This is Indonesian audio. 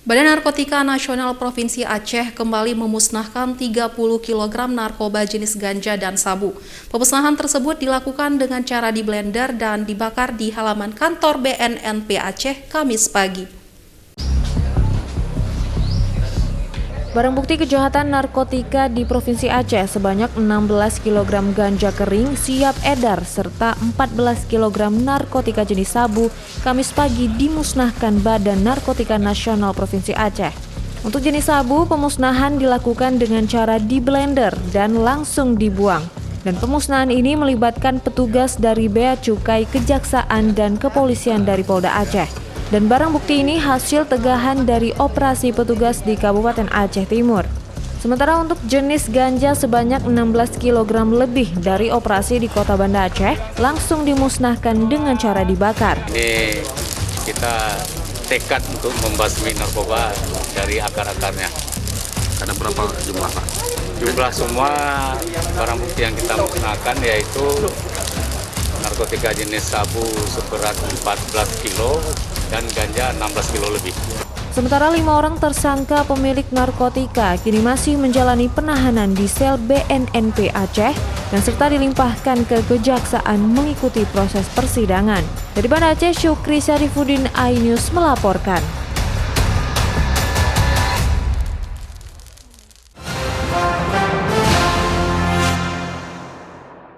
Badan Narkotika Nasional Provinsi Aceh kembali memusnahkan 30 kg narkoba jenis ganja dan sabu. Pemusnahan tersebut dilakukan dengan cara diblender dan dibakar di halaman kantor BNNP Aceh Kamis pagi. Barang bukti kejahatan narkotika di Provinsi Aceh sebanyak 16 kg ganja kering siap edar serta 14 kg narkotika jenis sabu Kamis pagi dimusnahkan Badan Narkotika Nasional Provinsi Aceh. Untuk jenis sabu, pemusnahan dilakukan dengan cara diblender dan langsung dibuang. Dan pemusnahan ini melibatkan petugas dari Bea Cukai, Kejaksaan, dan Kepolisian dari Polda Aceh. Dan barang bukti ini hasil tegahan dari operasi petugas di Kabupaten Aceh Timur. Sementara untuk jenis ganja sebanyak 16 kg lebih dari operasi di Kota Banda Aceh langsung dimusnahkan dengan cara dibakar. Ini kita tekad untuk membasmi narkoba dari akar-akarnya. Ada berapa jumlah, Pak? Jumlah semua barang bukti yang kita musnahkan yaitu narkotika jenis sabu seberat 14 kilo dan ganja 16 kilo lebih. Sementara 5 orang tersangka pemilik narkotika kini masih menjalani penahanan di sel BNNP Aceh dan serta dilimpahkan ke Kejaksaan mengikuti proses persidangan. Dari Banda Aceh, Syukri Syarifuddin, iNews melaporkan.